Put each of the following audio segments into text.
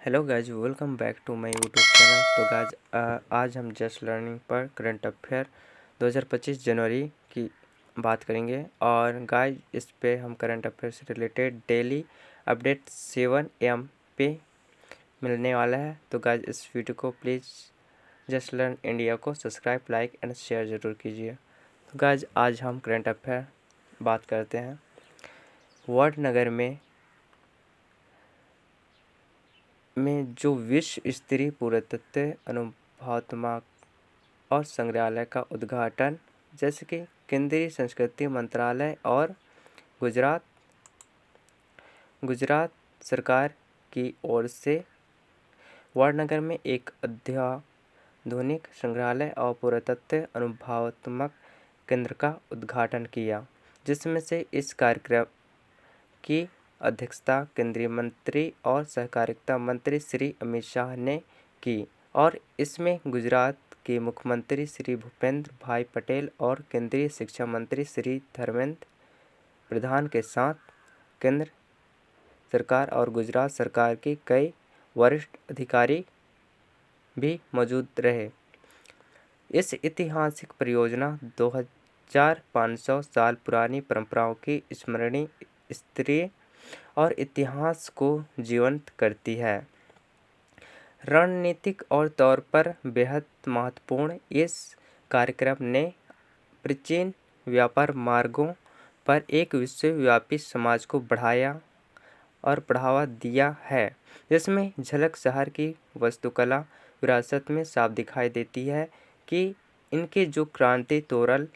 Hello guys, welcome back to my YouTube channel. तो guys आज हम जस्ट लर्निंग पर करंट अफेयर 2025 जनवरी की बात करेंगे। और गाइज इस पे हम करंट अफेयर से रिलेटेड डेली अपडेट 7 AM पे मिलने वाला है। तो गाइज इस वीडियो को प्लीज़ जस्ट लर्न इंडिया को सब्सक्राइब, लाइक एंड शेयर ज़रूर कीजिए। तो गाइज आज हम करंट अफेयर बात करते हैं। वडनगर में जो विश्व स्तरीय पुरातत्व अनुभवात्मक और संग्रहालय का उद्घाटन, जैसे कि केंद्रीय संस्कृति मंत्रालय और गुजरात सरकार की ओर से वडनगर में एक अत्याधुनिक संग्रहालय और पुरातत्व अनुभवात्मक केंद्र का उद्घाटन किया, जिसमें से इस कार्यक्रम की अध्यक्षता केंद्रीय मंत्री और सहकारिता मंत्री श्री अमित शाह ने की। और इसमें गुजरात के मुख्यमंत्री श्री भूपेंद्र भाई पटेल और केंद्रीय शिक्षा मंत्री श्री धर्मेंद्र प्रधान के साथ केंद्र सरकार और गुजरात सरकार के कई वरिष्ठ अधिकारी भी मौजूद रहे। इस ऐतिहासिक परियोजना 2500 साल पुरानी परंपराओं की स्मरणीय स्तरीय और इतिहास को जीवंत करती है। रणनीतिक और तौर पर बेहद महत्वपूर्ण इस कार्यक्रम ने प्राचीन व्यापार मार्गों पर एक विश्वव्यापी समाज को बढ़ावा दिया है, जिसमें झलक शहर की वास्तुकला विरासत में साफ दिखाई देती है कि इनके जो क्रांति तोरल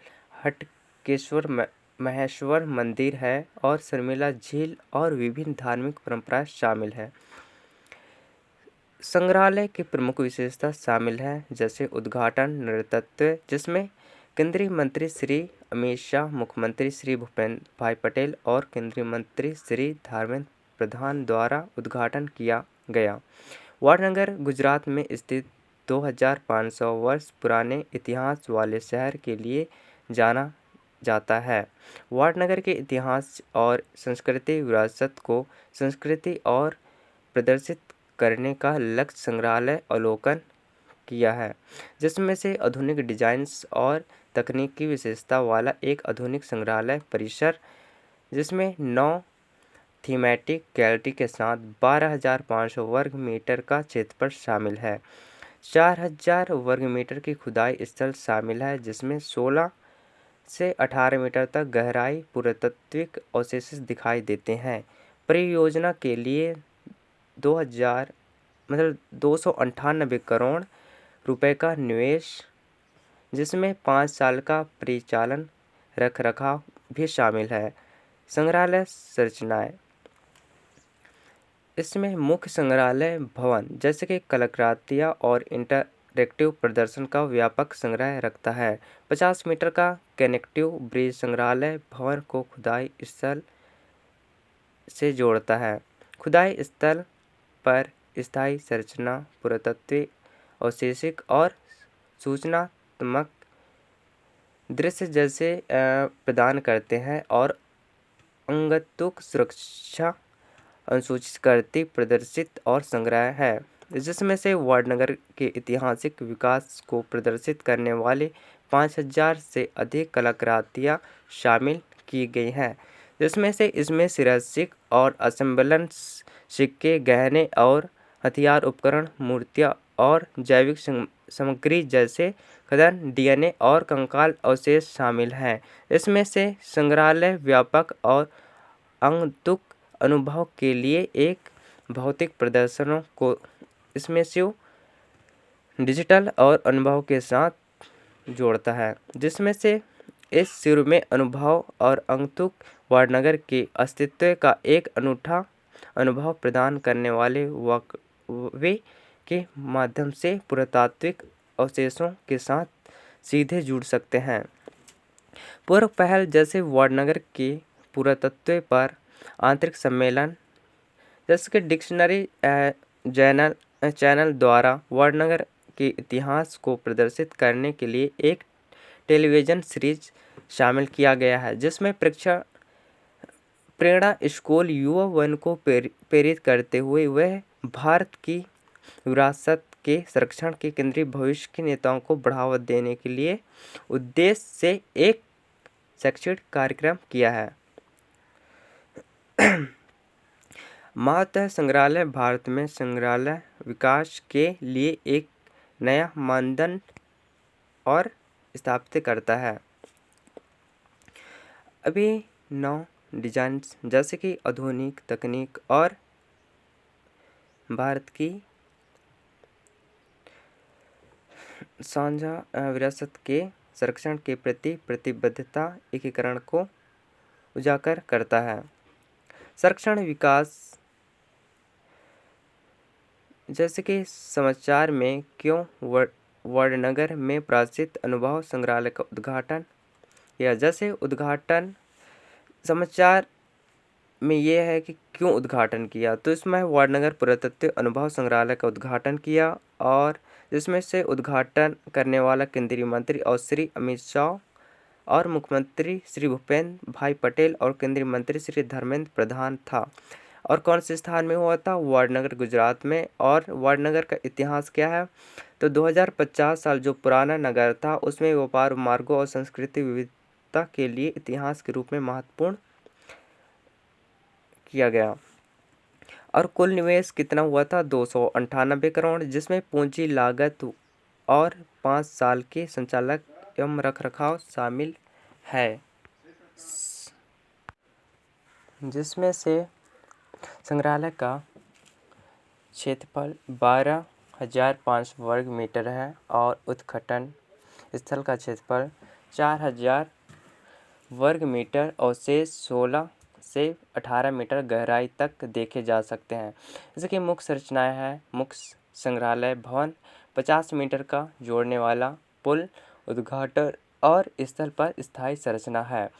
हटकेश्वर महेश्वर मंदिर है और शर्मिला झील और विभिन्न धार्मिक परंपराएं शामिल है। संग्रहालय की प्रमुख विशेषता शामिल है, जैसे उद्घाटन नेतृत्व, जिसमें केंद्रीय मंत्री श्री अमित शाह, मुख्यमंत्री श्री भूपेंद्र भाई पटेल और केंद्रीय मंत्री श्री धर्मेंद्र प्रधान द्वारा उद्घाटन किया गया। वडनगर गुजरात में स्थित 2500 वर्ष पुराने इतिहास वाले शहर के लिए जाना जाता है। वडनगर के इतिहास और संस्कृति विरासत को संस्कृति और प्रदर्शित करने का लक्ष्य संग्रहालय अवलोकन किया है, जिसमें से आधुनिक डिजाइन्स और तकनीकी विशेषता वाला एक आधुनिक संग्रहालय परिसर, जिसमें 9 थीमेटिक गैलरी के साथ 12,500 वर्ग मीटर का क्षेत्रफल शामिल है। 4,000 वर्ग मीटर की खुदाई स्थल शामिल है, जिसमें 16 से 18 मीटर तक गहराई पुरातात्विक अवशेष दिखाई देते हैं। परियोजना के लिए 298 करोड़ रुपए का निवेश, जिसमें 5 साल का परिचालन रखरखाव भी शामिल है। संग्रहालय संरचनाएं, इसमें मुख्य संग्रहालय भवन, जैसे कि कलाकृतियाँ और इंटरैक्टिव प्रदर्शन का व्यापक संग्रह रखता है। 50 मीटर का कनेक्टिव ब्रिज संग्रहालय भवन को खुदाई स्थल से जोड़ता है। खुदाई स्थल पर स्थायी संरचना, पुरातत्व अवशेष और सूचनात्मक दृश्य जैसे प्रदान करते हैं और अंगतुक सुरक्षा अनुसूचित करती प्रदर्शित और संग्रह है, जिसमें से वडनगर के ऐतिहासिक विकास को प्रदर्शित करने वाले 5,000 से अधिक कलाकृतियाँ शामिल की गई हैं, जिसमें से इसमें सिरासिक और असेंबलन सिक्के, गहने और हथियार उपकरण, मूर्तियाँ और जैविक सामग्री जैसे खनन, DNA और कंकाल अवशेष शामिल हैं। इसमें से संग्रहालय व्यापक और अंगतुक अनुभव के लिए एक भौतिक प्रदर्शनों को इसमें से डिजिटल और अनुभव के साथ जोड़ता है, जिसमें से इस शुरू में अनुभव और अंगतुक वडनगर के अस्तित्व का एक अनूठा अनुभव प्रदान करने वाले वॉकवे के माध्यम से पुरातात्विक अवशेषों के साथ सीधे जुड़ सकते हैं। पूर्व पहल, जैसे वडनगर के पुरातत्व पर आंतरिक सम्मेलन, जैसे कि डिक्शनरी चैनल द्वारा वडनगर के इतिहास को प्रदर्शित करने के लिए एक टेलीविज़न सीरीज शामिल किया गया है, जिसमें प्रेरणा स्कूल युवा वन को प्रेरित करते हुए वह भारत की विरासत के संरक्षण के केंद्रीय भविष्य के नेताओं को बढ़ावा देने के लिए उद्देश्य से एक शैक्षणिक कार्यक्रम किया है। मातृ संग्रहालय भारत में संग्रहालय विकास के लिए एक नया मानदंड और स्थापित करता है। अभी नौ डिजाइन जैसे कि आधुनिक तकनीक और भारत की साझा विरासत के संरक्षण के प्रति प्रतिबद्धता एकीकरण को उजागर करता है। संरक्षण विकास जैसे कि समाचार में क्यों वडनगर में प्रसिद्ध अनुभव संग्रहालय का उद्घाटन किया। जैसे उद्घाटन समाचार में ये है कि क्यों उद्घाटन किया, तो इसमें वडनगर पुरातत्व अनुभव संग्रहालय का उद्घाटन किया और जिसमें से उद्घाटन करने वाला केंद्रीय मंत्री और श्री अमित शाह और मुख्यमंत्री श्री भूपेंद्र भाई पटेल और केंद्रीय मंत्री श्री धर्मेंद्र प्रधान था। और कौन से स्थान में हुआ था? वडनगर, गुजरात में। और वडनगर का इतिहास क्या है? तो 2050 साल जो पुराना नगर था उसमें व्यापार मार्गों और संस्कृति विविधता के लिए इतिहास के रूप में महत्वपूर्ण किया गया। और कुल निवेश कितना हुआ था? 298 करोड़, जिसमें पूंजी लागत और 5 साल के संचालक एवं रखरखाव शामिल है, जिसमें से संग्रहालय का क्षेत्रफल 12,500 वर्ग मीटर है और उत्खनन स्थल का क्षेत्रफल 4,000 वर्ग मीटर और शेष 16 से 18 मीटर गहराई तक देखे जा सकते हैं। जैसे कि मुख्य संरचनाएं हैं। मुख्य संग्रहालय भवन 50 मीटर का जोड़ने वाला पुल, उद्घाटन और स्थल पर स्थायी संरचना है।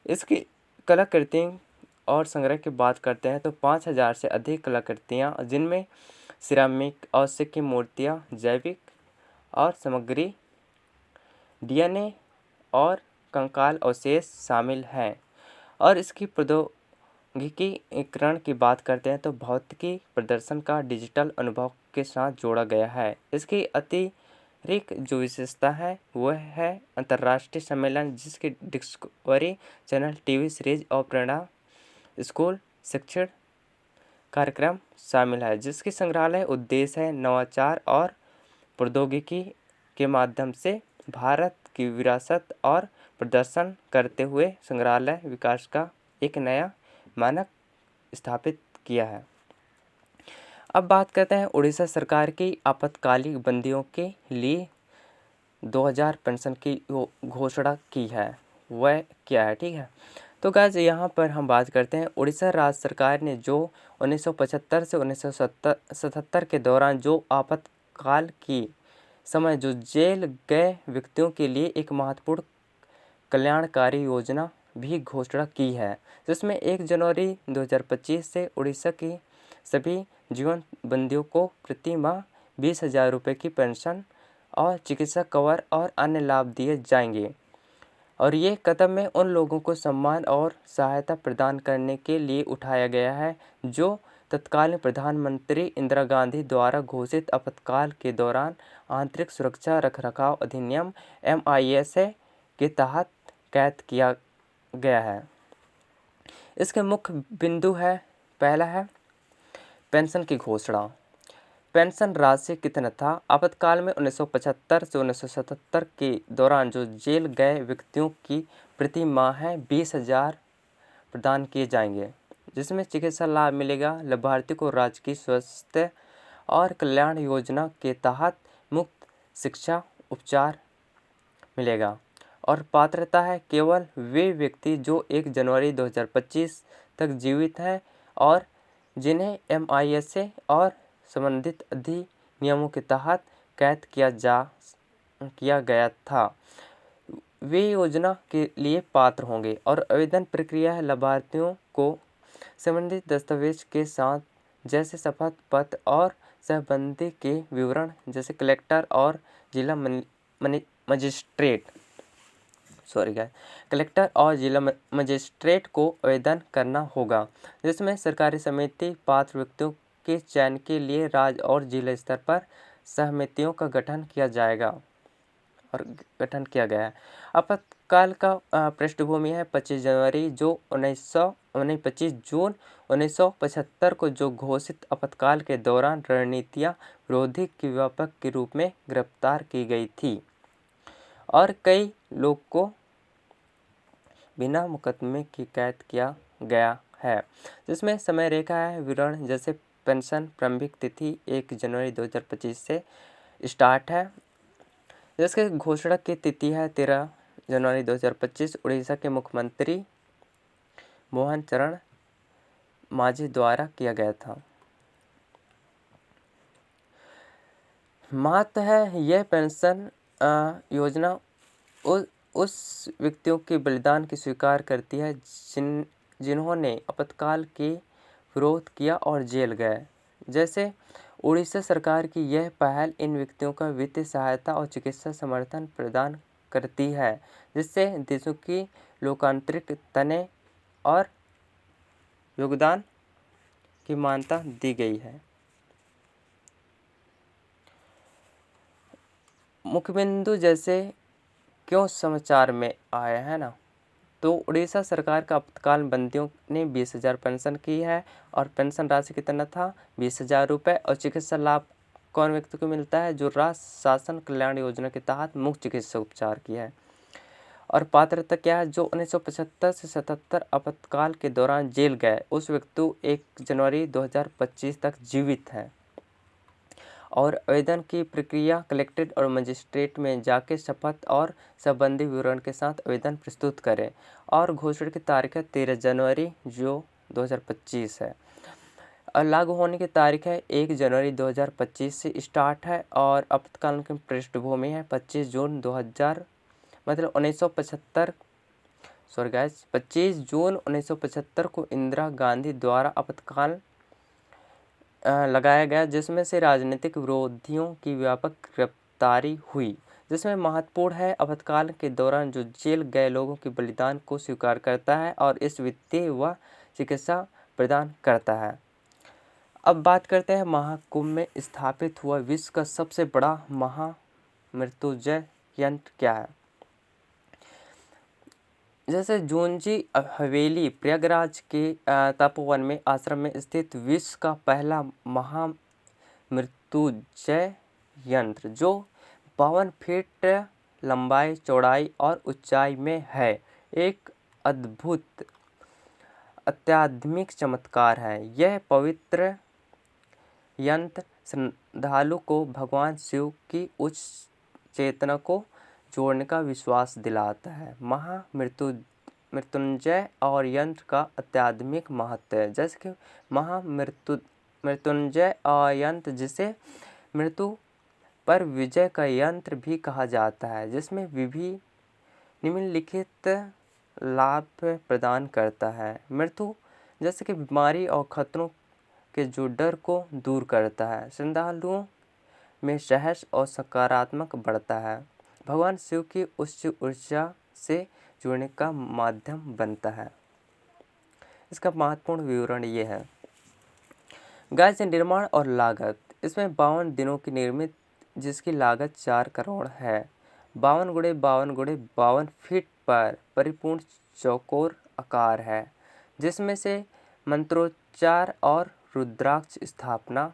इसकी कलाकृति और संग्रह की बात करते हैं तो 5,000 से अधिक कलाकृतियाँ, जिनमें सिरामिक और सिक्की मूर्तियाँ, जैविक और सामग्री, डीएनए और कंकाल अवशेष शामिल हैं। और इसकी प्रौद्योगिकीकरण की बात करते हैं तो भौतिकी प्रदर्शन का डिजिटल अनुभव के साथ जोड़ा गया है। इसकी अतिरिक्त जो विशेषता है वह है अंतर्राष्ट्रीय सम्मेलन, जिसके डिस्कवरी चैनल टीवी सीरीज और प्रेरणा स्कूल शिक्षण कार्यक्रम शामिल है। जिसकी संग्रहालय उद्देश्य है नवाचार और प्रौद्योगिकी के माध्यम से भारत की विरासत और प्रदर्शन करते हुए संग्रहालय विकास का एक नया मानक स्थापित किया है। अब बात करते हैं उड़ीसा सरकार की आपातकालीन बंदियों के लिए 2000 पेंशन की घोषणा की है, वह क्या है? ठीक है, तो गाइस यहाँ पर हम बात करते हैं उड़ीसा राज्य सरकार ने जो 1975 से 1977 के दौरान जो आपातकाल की समय जो जेल गए व्यक्तियों के लिए एक महत्वपूर्ण कल्याणकारी योजना भी घोषणा की है, जिसमें 1 जनवरी 2025 से उड़ीसा की सभी जीवन बंदियों को प्रति माह 20,000 रुपये की पेंशन और चिकित्सा कवर और अन्य लाभ दिए जाएंगे। और ये कदम में उन लोगों को सम्मान और सहायता प्रदान करने के लिए उठाया गया है जो तत्कालीन प्रधानमंत्री इंदिरा गांधी द्वारा घोषित आपातकाल के दौरान आंतरिक सुरक्षा रखरखाव अधिनियम MISA के तहत कैद किया गया है। इसके मुख्य बिंदु है, पहला है पेंशन की घोषणा। पेंशन राशि कितना था? आपातकाल में 1975 से 1977 के दौरान जो जेल गए व्यक्तियों की प्रति माह 20,000 प्रदान किए जाएंगे, जिसमें चिकित्सा लाभ मिलेगा। लाभार्थी को राजकीय स्वास्थ्य और कल्याण योजना के तहत मुफ्त शिक्षा उपचार मिलेगा। और पात्रता है केवल वे व्यक्ति जो 1 जनवरी 2025 तक जीवित हैं और जिन्हें MISA और संबंधित अधिनियमों के तहत कैद किया गया था, वे योजना के लिए पात्र होंगे। और आवेदन प्रक्रिया है, लाभार्थियों को संबंधित दस्तावेज के साथ जैसे शपथ पत्र और सहबंदी के विवरण जैसे कलेक्टर और जिला मजिस्ट्रेट को आवेदन करना होगा, जिसमें सरकारी समिति पात्र व्यक्तियों के चयन के लिए राज्य और जिला स्तर पर समितियों का गठन किया जाएगा और गठन किया गया है। आपातकाल का पृष्ठभूमि है 25 जून 1975 को जो घोषित आपातकाल के दौरान रणनीतियाँ विरोधी के व्यापक के रूप में गिरफ्तार की गई थी और कई लोग को बिना मुकदमे की कैद किया गया है, जिसमें समय रेखा है विवरण जैसे पेंशन प्रारंभिक तिथि 1 जनवरी 2025 से स्टार्ट है, जिसके घोषणा की तिथि है 13 जनवरी 2025। उड़ीसा के मुख्यमंत्री मोहन चरण मांझी द्वारा किया गया था। महत्व है यह पेंशन योजना उस व्यक्तियों के बलिदान की स्वीकार करती है जिन्होंने आपातकाल के विरोध किया और जेल गए। जैसे उड़ीसा सरकार की यह पहल इन व्यक्तियों का वित्तीय सहायता और चिकित्सा समर्थन प्रदान करती है, जिससे देशों की लोकतांत्रिक तने और योगदान की मान्यता दी गई है। मुख्य बिंदु जैसे क्यों समाचार में आया है ना, तो उड़ीसा सरकार का आपातकाल बंदियों ने 20,000 पेंशन की है और पेंशन राशि कितना था 20,000 रुपये। और चिकित्सा लाभ कौन व्यक्ति को मिलता है जो राष्ट्र शासन कल्याण योजना के तहत मुफ्त चिकित्सा उपचार किया है। और पात्रता क्या है, जो 1975 से 77 आपातकाल के दौरान जेल गए उस व्यक्ति 1 जनवरी 2025 तक जीवित हैं। और आवेदन की प्रक्रिया कलेक्ट्रेट और मजिस्ट्रेट में जाके शपथ और संबंधी विवरण के साथ आवेदन प्रस्तुत करें। और घोषणा की तारीख है 13 जनवरी जो 2025 है और लागू होने की तारीख है 1 जनवरी 2025 से स्टार्ट है। और आपातकाल की पृष्ठभूमि है 25 जून 2000 मतलब 1975 सॉरी गाइस 25 जून 1975 को इंदिरा गांधी द्वारा आपातकाल लगाया गया, जिसमें से राजनीतिक विरोधियों की व्यापक गिरफ्तारी हुई। जिसमें महत्वपूर्ण है आपातकाल के दौरान जो जेल गए लोगों के बलिदान को स्वीकार करता है और इस वित्तीय व चिकित्सा प्रदान करता है। अब बात करते हैं महाकुंभ में स्थापित हुआ विश्व का सबसे बड़ा महामृत्युंजय यंत्र क्या है। जैसे जूंजी हवेली प्रयागराज के तपोवन में आश्रम में स्थित विश्व का पहला महामृत्युंजय यंत्र जो 52 फीट लंबाई चौड़ाई और ऊंचाई में है, एक अद्भुत अत्याधुनिक चमत्कार है। यह पवित्र यंत्र श्रद्धालु को भगवान शिव की उच्च चेतना को जोड़ने का विश्वास दिलाता है। मृत्युंजय और यंत्र का अत्याधुनिक महत्व है। जैसे कि मृत्युंजय और यंत्र जिसे मृत्यु पर विजय का यंत्र भी कहा जाता है, जिसमें विभिन्न निम्नलिखित लाभ प्रदान करता है। मृत्यु जैसे कि बीमारी और खतरों के जो डर को दूर करता है, श्रद्धालुओं में साहस और सकारात्मक बढ़ता है, भगवान शिव की उच्च ऊर्जा से जुड़ने का माध्यम बनता है। इसका महत्वपूर्ण विवरण ये है। गाय से निर्माण और लागत, इसमें 52 दिनों की निर्मित जिसकी लागत 4 करोड़ है। 52 गुणे 52 गुणे 52 फीट पर परिपूर्ण चौकोर आकार है, जिसमें से मंत्रोच्चार और रुद्राक्ष स्थापना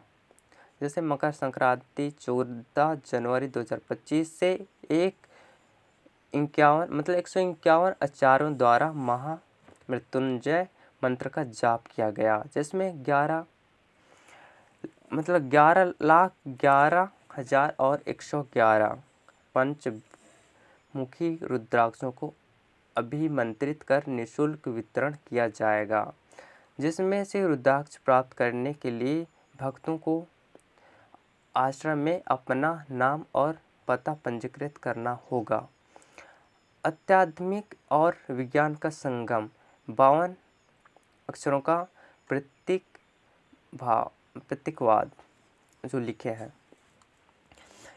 जैसे मकर संक्रांति 14 जनवरी 2025 से 151 आचार्यों द्वारा महामृत्युंजय मंत्र का जाप किया गया, जिसमें 11,11,11,000 और 111 पंचमुखी रुद्राक्षों को अभिमंत्रित कर निःशुल्क वितरण किया जाएगा, जिसमें से रुद्राक्ष प्राप्त करने के लिए भक्तों को आश्रम में अपना नाम और पता पंजीकृत करना होगा। अत्याधुनिक और विज्ञान का संगम, 52 अक्षरों का प्रतीकवाद जो लिखे हैं।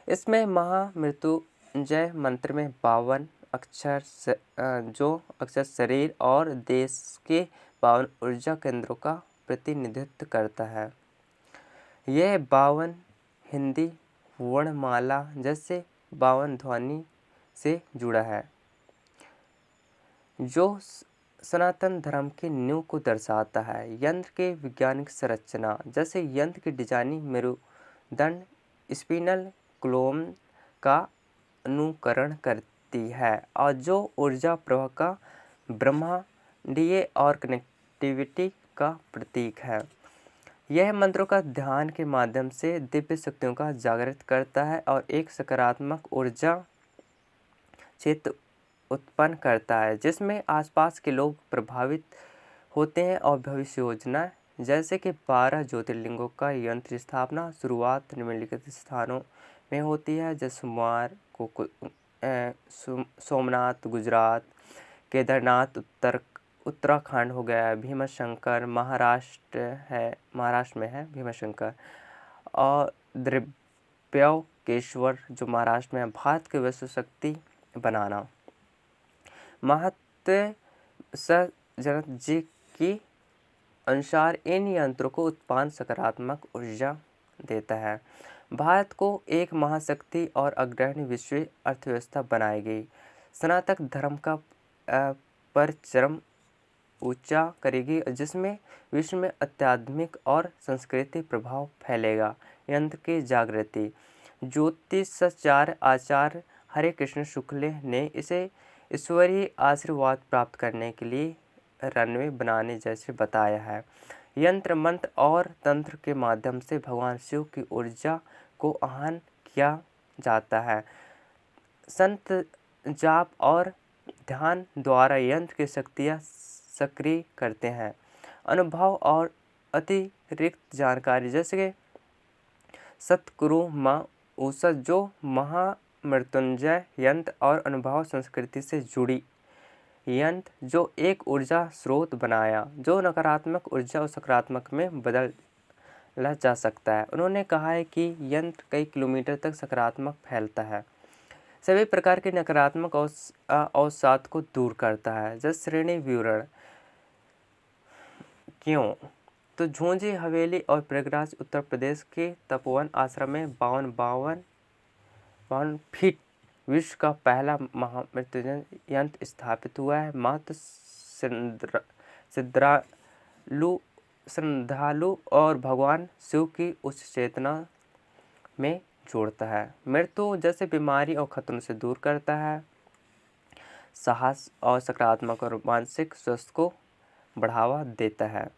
इसमें महामृत्युंजय मंत्र में 52 अक्षर शरीर और देश के 52 ऊर्जा केंद्रों का प्रतिनिधित्व करता है। यह 52 हिंदी वर्णमाला जैसे 52 ध्वनि से जुड़ा है, जो सनातन धर्म की नींव को दर्शाता है। यंत्र के वैज्ञानिक संरचना, जैसे यंत्र की डिजाइनिंग मेरुदंड स्पिनल कोलम का अनुकरण करती है और जो ऊर्जा प्रवाह का ब्रह्मांडीय और कनेक्टिविटी का प्रतीक है। यह मंत्रों का ध्यान के माध्यम से दिव्य शक्तियों का जागृत करता है और एक सकारात्मक ऊर्जा क्षेत्र उत्पन्न करता है, जिसमें आसपास के लोग प्रभावित होते हैं और भविष्य योजना, जैसे कि 12 ज्योतिर्लिंगों का यंत्र स्थापना शुरुआत निम्नलिखित स्थानों में होती है, जैसे सोमवार को सोमनाथ गुजरात, केदारनाथ उत्तराखंड हो गया, भीमाशंकर महाराष्ट्र में है भीमाशंकर, और द्रव्यकेश्वर जो महाराष्ट्र में है। भारत के विश्व शक्ति बनाना। महत्व सजनत जी की अनुसार इन यंत्रों को उत्पन्न सकारात्मक ऊर्जा देता है। भारत को एक महाशक्ति और अग्रणी विश्व अर्थव्यवस्था बनाएगी। सनातन धर्म का परचम ऊंचा करेगी, जिसमें विश्व में आध्यात्मिक और सांस्कृतिक प्रभाव फैलेगा। यंत्र की जागृति। ज्योतिषाचार्य आचार्य हरे कृष्ण शुक्ल ने इसे ईश्वरीय आशीर्वाद प्राप्त करने के लिए रनवे बनाने जैसे बताया है। यंत्र मंत्र और तंत्र के माध्यम से भगवान शिव की ऊर्जा को आह्वान किया जाता है। संत जाप और ध्यान द्वारा यंत्र की शक्तियाँ सक्रिय करते हैं। अनुभव और अतिरिक्त जानकारी, जैसे कि सतगुरु माँ उषा जो महामृत्युंजय यंत्र और अनुभव संस्कृति से जुड़ी यंत्र जो एक ऊर्जा स्रोत बनाया, जो नकारात्मक ऊर्जा और सकारात्मक में बदला जा सकता है। उन्होंने कहा है कि यंत्र कई किलोमीटर तक सकारात्मक फैलता है, सभी प्रकार के नकारात्मक अवसाद को दूर करता है। जैसे श्रेणी विवरण। क्यों? तो झुंझी हवेली और प्रयागराज उत्तर प्रदेश के तपोवन आश्रम में 52 फीट विश्व का पहला महामृत्युंजय यंत्र स्थापित हुआ है। मात्र श्रद्धालु और भगवान शिव की उच्च चेतना में जोड़ता है। मृत्यु जैसे बीमारी और खतरों से दूर करता है। साहस और सकारात्मक और मानसिक स्वास्थ्य को बढ़ावा देता है।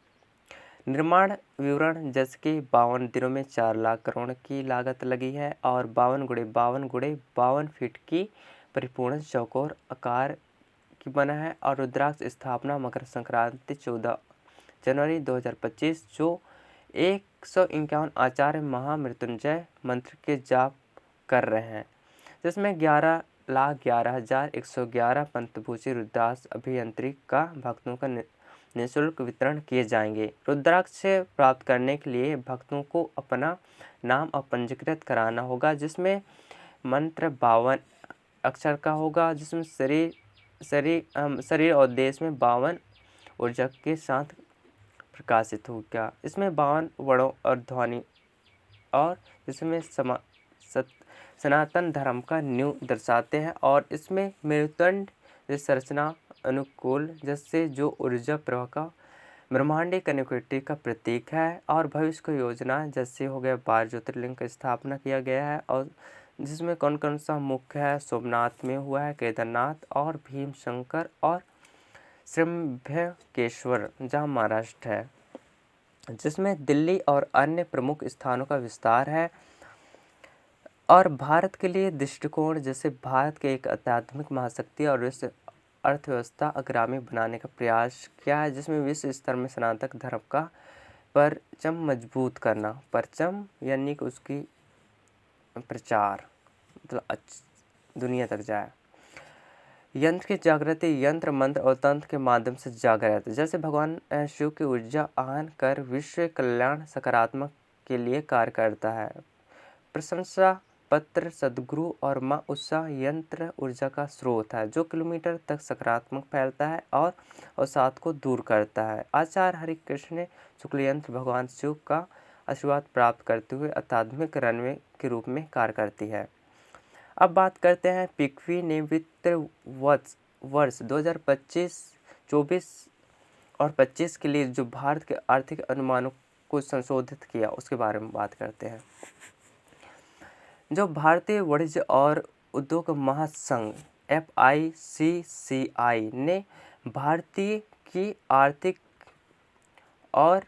निर्माण विवरण, जैसे कि 52 दिनों में 4 लाख करोड़ की लागत लगी है और 52 फीट की परिपूर्ण चौकोर आकार की बना है। और रुद्राक्ष स्थापना मकर संक्रांति 14 जनवरी 2025, जो 151 आचार्य महामृत्युंजय मंत्र के जाप कर रहे हैं, जिसमें 11,11,111 पंथभूषी रुद्राक्ष अभियंत्रिक का भक्तों का निःशुल्क वितरण किए जाएंगे। रुद्राक्ष प्राप्त करने के लिए भक्तों को अपना नाम पंजीकृत कराना होगा, जिसमें मंत्र 52 अक्षर का होगा, जिसमें शरीर और देश में 52 ऊर्जा के साथ प्रकाशित होगा। इसमें 52 वर्णों और ध्वनि और जिसमें सनातन धर्म का नींव दर्शाते हैं। और इसमें मेरुदंड संरचना अनुकूल, जैसे जो ऊर्जा प्रवाह का ब्रह्मांडीय कनेक्टिविटी का प्रतीक है। और भविष्य की योजना, जैसे हो गया 12 ज्योतिर्लिंग का स्थापना किया गया है, और जिसमें कौन कौन सा मुख्य है, सोमनाथ में हुआ है, केदारनाथ और भीमशंकर और त्र्यंबकेश्वर जहाँ महाराष्ट्र है, जिसमें दिल्ली और अन्य प्रमुख स्थानों का विस्तार है। और भारत के लिए दृष्टिकोण, जैसे भारत के एक आध्यात्मिक महाशक्ति और विश्व अर्थव्यवस्था अग्रणी बनाने का प्रयास किया है, जिसमें विश्व स्तर में सनातन धर्म का परचम मजबूत करना। परचम यानी कि उसकी प्रचार, मतलब दुनिया तक जाए। यंत्र की जागृति, यंत्र मंत्र और तंत्र के माध्यम से जागृत, जैसे भगवान शिव की ऊर्जा आह्वान कर विश्व कल्याण सकारात्मक के लिए कार्य करता है। प्रशंसा पत्र, सदगुरु और माँ उषा यंत्र ऊर्जा का स्रोत है, जो किलोमीटर तक सकारात्मक फैलता है और अवसाद को दूर करता है। आचार्य हरि कृष्ण शुक्ल यंत्र भगवान शिव का आशीर्वाद प्राप्त करते हुए अत्याधुनिक रनवे के रूप में कार्य करती है। अब बात करते हैं पिक्वी ने वित्त वर्ष 2025-24 और 25 के लिए जो भारत के आर्थिक अनुमानों को संशोधित किया उसके बारे में बात करते हैं। जो भारतीय वाणिज्य और उद्योग महासंघ FICCI ने भारतीय की आर्थिक और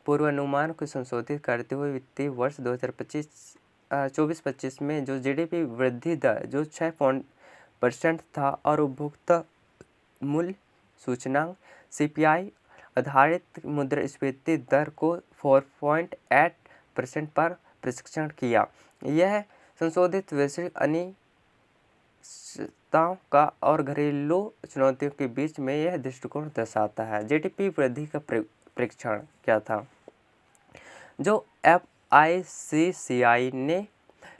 पूर्वानुमान को संशोधित करते हुए वित्तीय वर्ष 2024-25 में जो GDP वृद्धि दर जो 6% था और उपभोक्ता मूल्य सूचकांक CPI आधारित मुद्रास्फीति दर को 4.8% पर प्रशिक्षण किया। यह संशोधित वैश्विक अनिश्चितताओं का और घरेलू चुनौतियों के बीच में यह दृष्टिकोण दर्शाता है। GDP वृद्धि का परीक्षण क्या था? जो FICCI ने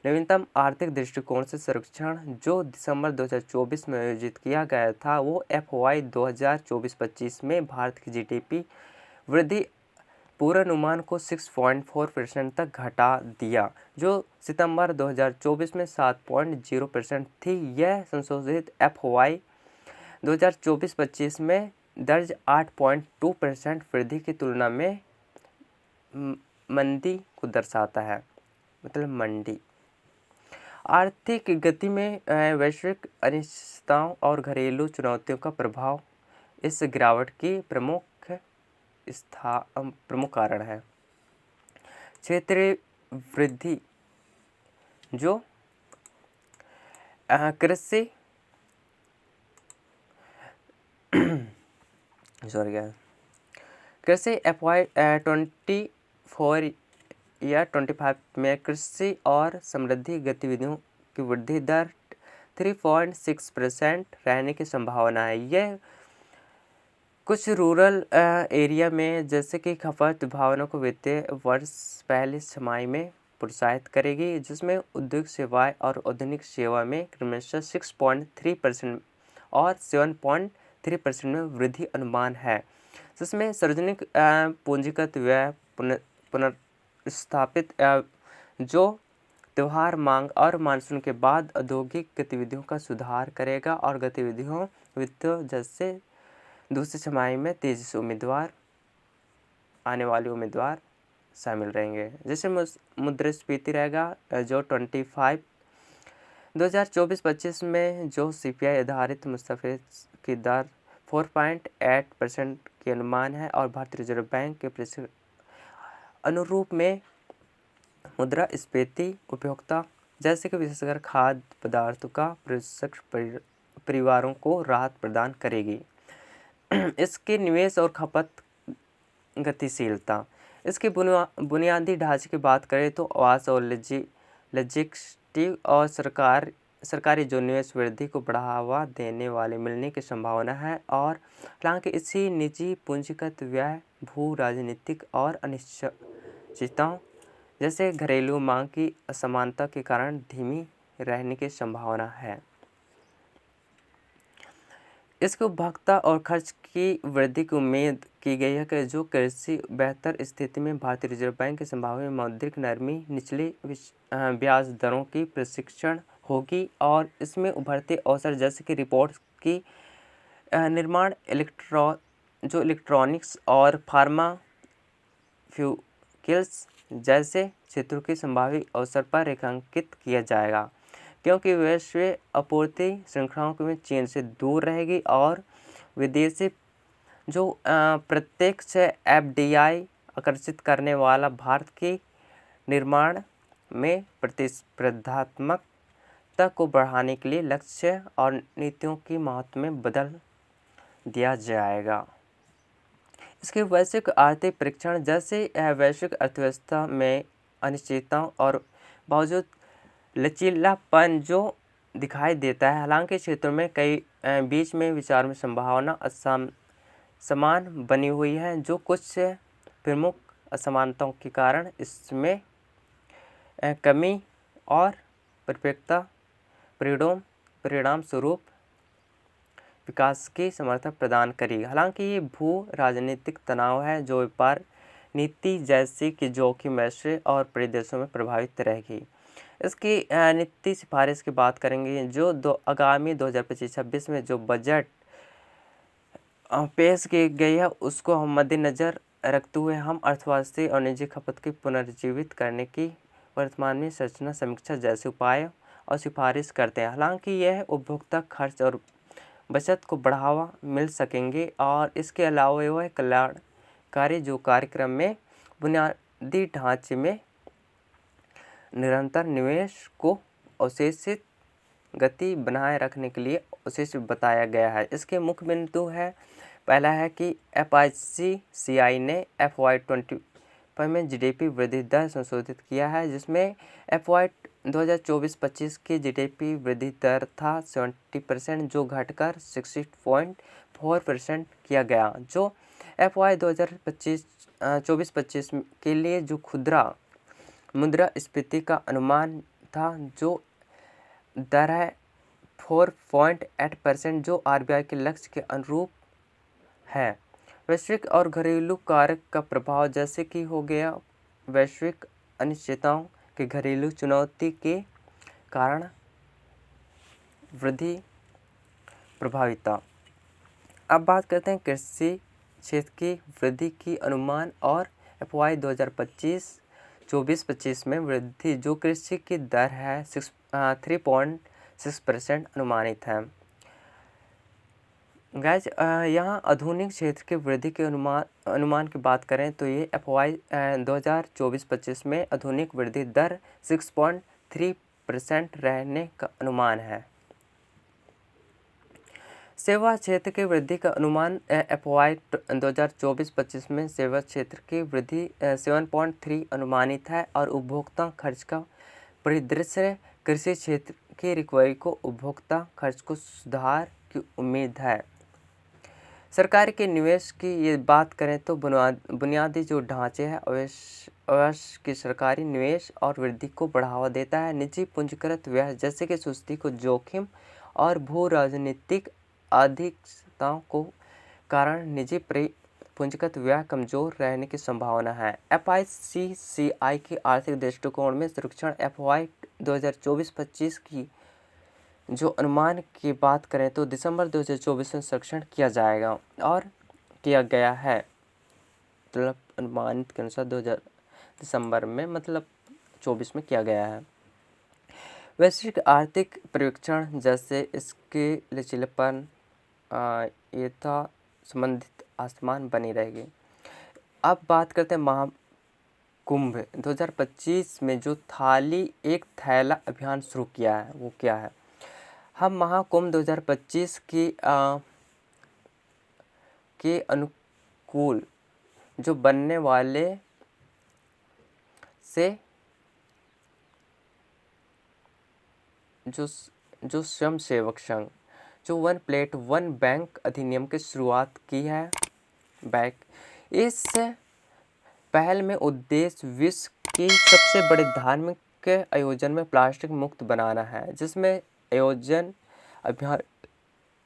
नवीनतम आर्थिक दृष्टिकोण से सर्वेक्षण जो दिसंबर 2024 में आयोजित किया गया था वो FY 2024-25 में भारत की GDP वृद्धि पूर्वानुमान को 6.4% तक घटा दिया, जो सितंबर 2024 में 7.0% थी। यह संशोधित FY 2024-25 में दर्ज 8.2% वृद्धि की तुलना में मंदी को दर्शाता है, मतलब मंदी। आर्थिक गति में वैश्विक अनिश्चितताओं और घरेलू चुनौतियों का प्रभाव इस गिरावट की प्रमुख कारण है। क्षेत्रीय वृद्धि जो कृषि FY 24 या 25 में कृषि और समृद्धि गतिविधियों की वृद्धि दर 3.6% रहने की संभावना है। यह कुछ रूरल एरिया में जैसे कि खपत भावना को वित्तीय वर्ष पहली छमाही में प्रोत्साहित करेगी, जिसमें उद्योग सेवाएं और आधुनिक सेवा में क्रमशः 6.3% और 7.3% में वृद्धि अनुमान है, जिसमें सार्वजनिक पूंजीगत व्यय पुनर्स्थापित जो त्योहार मांग और मानसून के बाद औद्योगिक गतिविधियों का सुधार करेगा और गतिविधियों वित्त जैसे दूसरी छमाही में तेजी से आने वाले उम्मीदवार शामिल रहेंगे। जैसे मुद्रास्फीति रहेगा जो 2024-25 में जो CPI आधारित मुद्रास्फीति की दर 4.8% की अनुमान है और भारतीय रिजर्व बैंक के प्रशिक्षण अनुरूप में मुद्रास्फीति उपभोक्ता जैसे कि विशेषकर खाद्य पदार्थों का परिवारों को राहत प्रदान करेगी। इसके निवेश और खपत गतिशीलता, इसके बुनियादी ढांचे की बात करें तो आवास और लॉजिस्टिक और सरकारी जो निवेश वृद्धि को बढ़ावा देने वाले मिलने की संभावना है। और हालांकि इसी निजी पूंजीगत व्यय भू राजनीतिक और अनिश्चितताओं जैसे घरेलू मांग की असमानता के कारण धीमी रहने की संभावना है। इसके उपभोक्ता और खर्च की वृद्धि की उम्मीद की गई है कि जो कृषि बेहतर स्थिति में भारतीय रिजर्व बैंक की संभावना मौद्रिक नरमी निचली ब्याज दरों की प्रशिक्षण होगी और इसमें उभरते अवसर जैसे कि रिपोर्ट्स की निर्माण इलेक्ट्रॉनिक्स और फार्मास्यूटिकल्स जैसे क्षेत्रों के संभावित अवसर पर रेखांकित किया जाएगा, क्योंकि वैश्विक आपूर्ति श्रृंखलाओं में चीन से दूर रहेगी और विदेशी जो प्रत्यक्ष FDI आकर्षित करने वाला भारत के निर्माण में प्रतिस्पर्धात्मकता को बढ़ाने के लिए लक्ष्य और नीतियों की महत्व में बदल दिया जाएगा। इसके वैश्विक आर्थिक परीक्षण जैसे वैश्विक अर्थव्यवस्था में अनिश्चितताओं और बावजूद लचीलापन जो दिखाई देता है। हालांकि क्षेत्रों में कई बीच में विचार में संभावना समान बनी हुई है, जो कुछ प्रमुख असमानताओं के कारण इसमें कमी और परिणाम स्वरूप विकास की समर्थन प्रदान करेगी। हालांकि ये भू राजनीतिक तनाव है जो व्यापार नीति जैसी कि जोखिम वैश्विक और परिदेशों में प्रभावित रहेगी। इसकी नीति सिफारिश की बात करेंगे, जो आगामी 2025-26 में जो बजट पेश की गई है उसको हम मद्देनज़र रखते हुए हम अर्थव्यवस्था और निजी खपत की पुनर्जीवित करने की वर्तमान में संरचना समीक्षा जैसे उपाय और सिफारिश करते हैं। हालांकि यह उपभोक्ता खर्च और बचत को बढ़ावा मिल सकेंगे और इसके अलावा वह कल्याणकारी जो कार्यक्रम में बुनियादी ढांचे में निरंतर निवेश को अवशेषित गति बनाए रखने के लिए उसे बताया गया है। इसके मुख्य बिंदु है, पहला है कि FICCI ने FY25 में GDP वृद्धि दर संशोधित किया है, जिसमें FY 2024-25 की GDP वृद्धि दर था 70%, जो घटकर 60.4% किया गया। जो FY 2024-25 के लिए जो खुदरा मुद्रास्फीति का अनुमान था, जो दर है 4.8%, जो RBI के लक्ष्य के अनुरूप है। वैश्विक और घरेलू कारक का प्रभाव, जैसे कि हो गया वैश्विक अनिश्चितताओं के घरेलू चुनौती के कारण वृद्धि प्रभाविता। अब बात करते हैं कृषि क्षेत्र की वृद्धि की अनुमान और FY 2025-24-25 में वृद्धि जो कृषि की दर है 3.6% अनुमानित है। गैज यहाँ आधुनिक क्षेत्र की वृद्धि के अनुमान की बात करें तो ये FY 2024-25 में आधुनिक वृद्धि दर 6.3% रहने का अनुमान है। सेवा क्षेत्र की वृद्धि का अनुमान FY 2024-25 में सेवा क्षेत्र की वृद्धि 7.3 अनुमानित है और उपभोक्ता खर्च का परिदृश्य कृषि क्षेत्र की रिकवरी को उपभोक्ता खर्च को सुधार की उम्मीद है। सरकार के निवेश की ये बात करें तो बुनियादी जो ढांचे हैं अवश्य की सरकारी निवेश और वृद्धि को बढ़ावा देता है। निजी पूंजीकृत व्यय जैसे कि सुस्ती को जोखिम और भू राजनीतिक अधिकताओं को कारण निजी पूंजीगत व्यय कमजोर रहने की संभावना है। FICCI के आर्थिक दृष्टिकोण में सर्वेक्षण FY 2024-25 की जो अनुमान की बात करें तो दिसंबर 2024 में सर्वेक्षण किया जाएगा और किया गया है। मतलब अनुमानित के अनुसार दिसंबर में मतलब 24 में किया गया है। वैश्विक आर्थिक पर्यवेक्षण जैसे इसके लचीलेपन यथा संबंधित आसमान बनी रहेगी। अब बात करते हैं महाकुंभ 2025 में जो थाली एक थैला अभियान शुरू किया है वो क्या है। हम महाकुंभ 2025 के अनुकूल जो बनने वाले से जो स्वयं सेवक संघ जो वन प्लेट वन बैंक अधिनियम की शुरुआत की है। इस पहल में उद्देश्य विश्व की सबसे बड़े धार्मिक आयोजन में प्लास्टिक मुक्त बनाना है, जिसमें आयोजन अभियान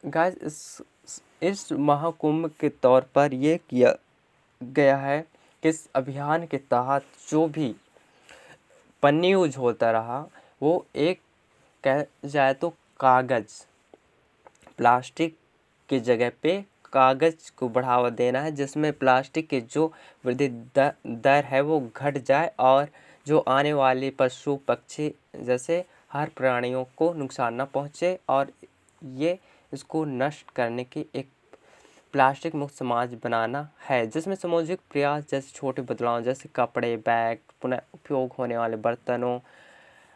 गाइस इस महाकुंभ के तौर पर ये किया गया है कि इस अभियान के तहत जो भी पन्नी यूज होता रहा वो एक कह जाए तो कागज़ प्लास्टिक की जगह पे कागज़ को बढ़ावा देना है, जिसमें प्लास्टिक की जो वृद्धि दर है वो घट जाए और जो आने वाले पशु पक्षी जैसे हर प्राणियों को नुकसान न पहुँचे और ये इसको नष्ट करने की एक प्लास्टिक मुक्त समाज बनाना है, जिसमें सामूहिक प्रयास जैसे छोटे बदलाव जैसे कपड़े बैग पुनः उपयोग होने वाले बर्तनों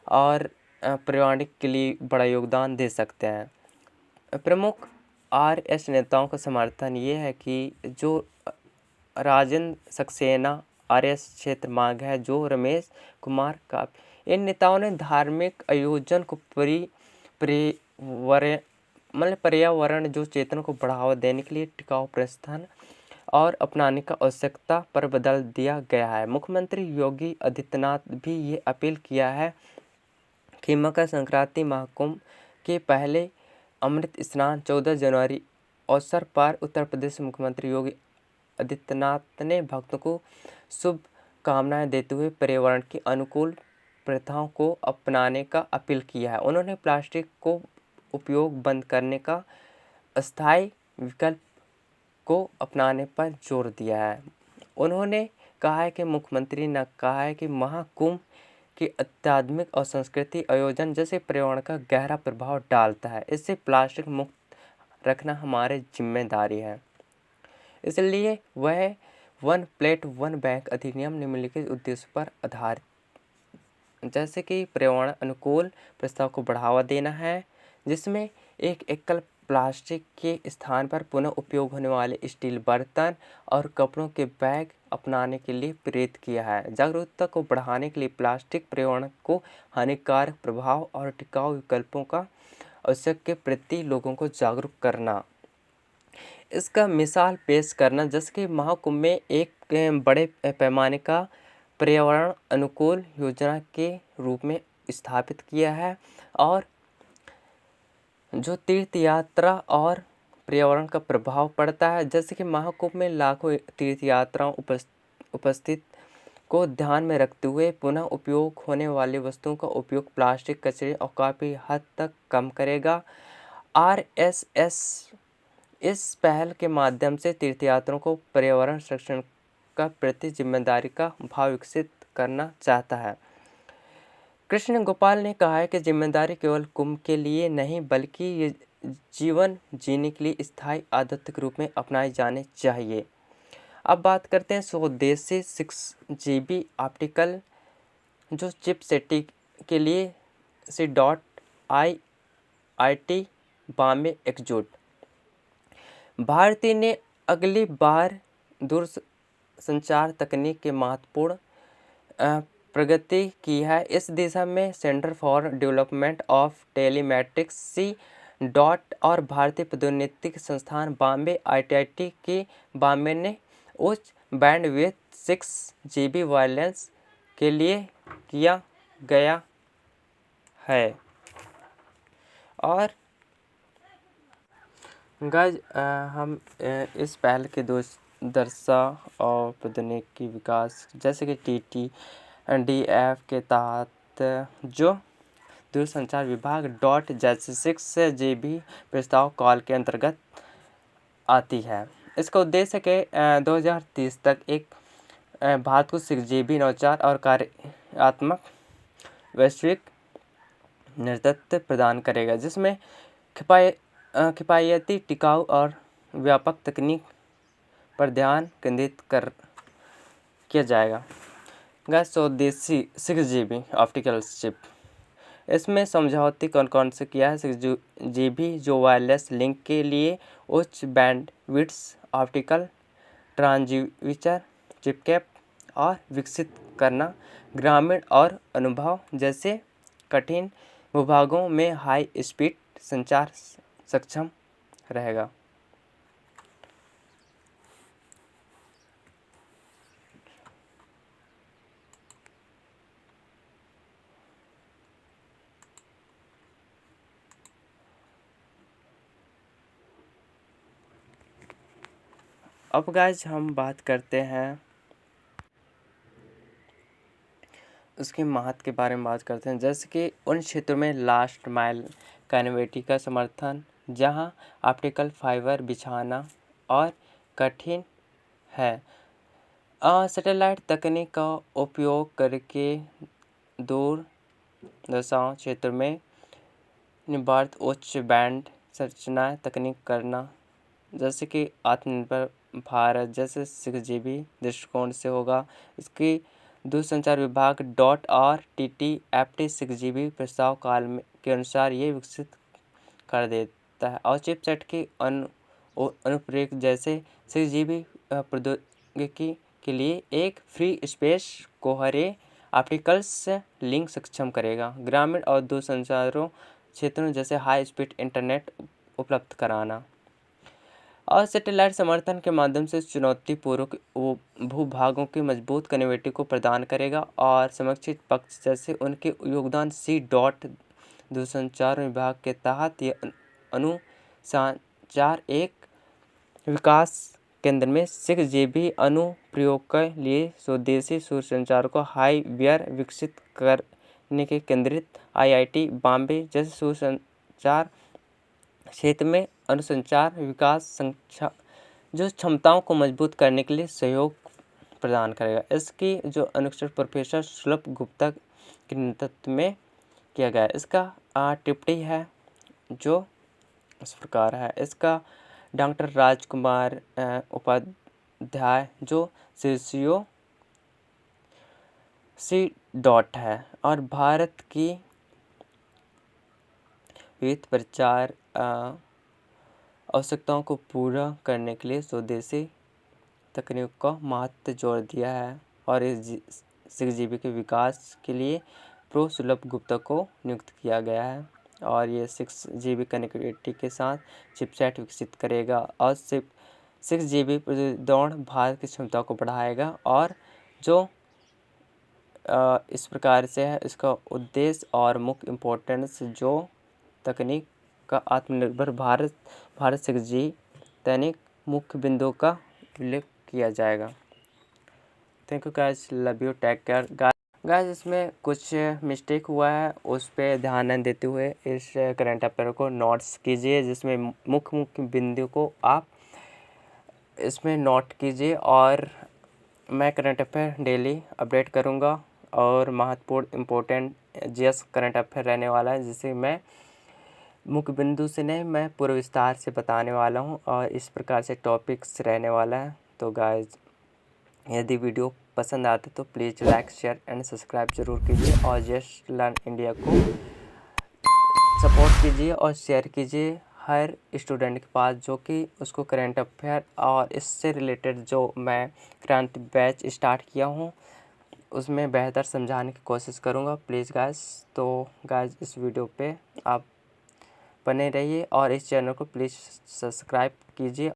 और पर्यावरण के लिए बड़ा योगदान दे सकते हैं। प्रमुख RS नेताओं का समर्थन ये है कि जो राजेंद्र सक्सेना RS क्षेत्र मार्ग है, जो रमेश कुमार का, इन नेताओं ने धार्मिक आयोजन को पर्यावरण जो चेतना को बढ़ावा देने के लिए टिकाऊ प्रस्थान और अपनाने का आवश्यकता पर बदल दिया गया है। मुख्यमंत्री योगी आदित्यनाथ भी ये अपील किया है कि मकर संक्रांति महाकुंभ के पहले अमृत स्नान 14 जनवरी अवसर पर उत्तर प्रदेश मुख्यमंत्री योगी आदित्यनाथ ने भक्तों को शुभ कामनाएं देते हुए पर्यावरण की अनुकूल प्रथाओं को अपनाने का अपील किया है। उन्होंने प्लास्टिक को उपयोग बंद करने का अस्थायी विकल्प को अपनाने पर जोर दिया है। उन्होंने कहा है कि मुख्यमंत्री ने कहा है कि महाकुंभ की अत्याधुनिक और संस्कृति आयोजन जैसे पर्यावरण का गहरा प्रभाव डालता है। इससे प्लास्टिक मुक्त रखना हमारी जिम्मेदारी है। इसलिए वह वन प्लेट वन बैग अधिनियम निम्नलिखित उद्देश्य पर आधारित, जैसे कि पर्यावरण अनुकूल प्रस्ताव को बढ़ावा देना है, जिसमें एक एकल प्लास्टिक के स्थान पर पुनः उपयोग होने वाले स्टील बर्तन और कपड़ों के बैग अपनाने के लिए प्रेरित किया है। जागरूकता को बढ़ाने के लिए प्लास्टिक पर्यावरण को हानिकारक प्रभाव और टिकाऊ विकल्पों का आवश्यक के प्रति लोगों को जागरूक करना, इसका मिसाल पेश करना, जैसे कि महाकुंभ में एक बड़े पैमाने का पर्यावरण अनुकूल योजना के रूप में स्थापित किया है और जो तीर्थ यात्रा और पर्यावरण का प्रभाव पड़ता है। जैसे कि महाकुंभ में लाखों तीर्थ यात्राओं उपस्थित को ध्यान में रखते हुए पुनः उपयोग होने वाली वस्तुओं का उपयोग प्लास्टिक कचरे और काफ़ी हद तक कम करेगा। RSS इस पहल के माध्यम से तीर्थयात्रियों को पर्यावरण संरक्षण का प्रति जिम्मेदारी का भाव विकसित करना चाहता है। कृष्ण गोपाल ने कहा है कि जिम्मेदारी केवल कुंभ के लिए नहीं बल्कि ये जीवन जीने के लिए स्थायी आदत के रूप में अपनाई जानी चाहिए। अब बात करते हैं स्वदेशी 6GB ऑप्टिकल जो चिप सेटिंग के लिए C.IIT बॉम्बे एकजुट। भारती ने अगली बार दूरसंचार तकनीक के महत्वपूर्ण प्रगति की है। इस दिशा में centre for development of telematics C. और भारतीय प्रौद्योगिकी संस्थान बॉम्बे IIT की बॉम्बे ने उच्च बैंडविड्थ 6GB वायरलेस के लिए किया गया है। और गाइज हम इस पहल के दर्शा और प्रौद्योगिकी विकास जैसे कि TTDF के तहत जो दूरसंचार विभाग जैसे 6GB प्रस्ताव कॉल के अंतर्गत आती है। इसका उद्देश्य है कि 2030 तक एक भारत को 6GB नवाचार और कार्यात्मक वैश्विक नेतृत्व प्रदान करेगा, जिसमें किफ़ायती, टिकाऊ और व्यापक तकनीक पर ध्यान केंद्रित किया जाएगा। गैस स्वदेशी 6GB ऑप्टिकल चिप, इसमें समझौते कौन से किया है। 6GB जो वायरलेस लिंक के लिए उच्च बैंडविड्थ ऑप्टिकल ट्रांसड्यूसर चिपकैप और विकसित करना, ग्रामीण और अनुभव जैसे कठिन भूभागों में हाई स्पीड संचार सक्षम रहेगा। अब गाइज हम बात करते हैं उसके महत्व के बारे में बात करते हैं, जैसे कि उन क्षेत्रों में लास्ट माइल कनेक्टिविटी का समर्थन जहां ऑप्टिकल फाइबर बिछाना और कठिन है। सैटेलाइट तकनीक का उपयोग करके दूर दशाओं क्षेत्र में निर्बाध उच्च बैंड संरचनाएं तकनीक करना, जैसे कि आत्मनिर्भर भारत जैसे 6GB दृष्टिकोण से होगा। इसकी दूरसंचार विभाग और TTFT 6GB प्रस्ताव काल के अनुसार ये विकसित कर देता है और चिपसेट की अनुप्रयोग जैसे 6GB प्रौद्योगिकी के लिए एक फ्री स्पेस कोहरे ऑप्टिकल्स लिंक सक्षम करेगा। ग्रामीण और दूरसंचारों क्षेत्रों जैसे हाई स्पीड इंटरनेट उपलब्ध कराना और सैटेलाइट समर्थन के माध्यम से चुनौतीपूर्ण भूभागों की मजबूत कनेक्टिविटी को प्रदान करेगा। और संरक्षित पक्ष जैसे उनके योगदान दूरसंचार विभाग के तहत ये अनुसंचार एक विकास केंद्र में 6 GB अनुप्रयोग के लिए स्वदेशी दूरसंचार को हार्डवेयर विकसित करने के केंद्रित IIT बॉम्बे जैसे दूरसंचार क्षेत्र में अनुसंचार विकास जो क्षमताओं को मजबूत करने के लिए सहयोग प्रदान करेगा। इसकी जो अनुष्ठान प्रोफेसर सुलभ गुप्ता के नेतृत्व में किया गया है। इसका टिप्पणी है जो इस प्रकार है। इसका डॉक्टर राजकुमार उपाध्याय जो CCO C. है और भारत की वित्त प्रचार आवश्यकताओं को पूरा करने के लिए स्वदेशी तकनीक का महत्व जोर दिया है और इस 6 GB के विकास के लिए प्रो सुलभ गुप्ता को नियुक्त किया गया है और ये 6 GB कनेक्टिविटी के साथ चिपसेट विकसित करेगा और 6 GB दौड़ भारत की क्षमता को बढ़ाएगा और जो इस प्रकार से है। इसका उद्देश्य और मुख्य इम्पोर्टेंस जो तकनीक का आत्मनिर्भर भारत 6G तकनीक मुख्य बिंदुओं का उल्लेख किया जाएगा। Thank you guys, love you, take care guys. इसमें कुछ मिस्टेक हुआ है, उस पर ध्यान न देते हुए इस करंट अफेयर को नोट्स कीजिए, जिसमें मुख्य बिंदु को आप इसमें नोट कीजिए और मैं करंट अफेयर डेली अपडेट करूंगा और महत्वपूर्ण इम्पोर्टेंट GS करंट अफेयर रहने वाला है, जिसे मैं मुख्य बिंदु से नहीं, मैं पूरे विस्तार से बताने वाला हूं और इस प्रकार से टॉपिक्स रहने वाला है। तो गाइस, यदि वीडियो पसंद आते तो please like, share and subscribe जरूर कीजिए और जस्ट लर्न इंडिया को सपोर्ट कीजिए और शेयर कीजिए हर स्टूडेंट के पास जो कि उसको करंट अफेयर और इससे रिलेटेड जो मैं क्रांति बैच स्टार्ट किया हूँ उसमें बेहतर समझाने की कोशिश करूँगा। प्लीज़ गाइस, तो गाइस इस वीडियो पे आप बने रहिए और इस चैनल को प्लीज़ सब्सक्राइब कीजिए।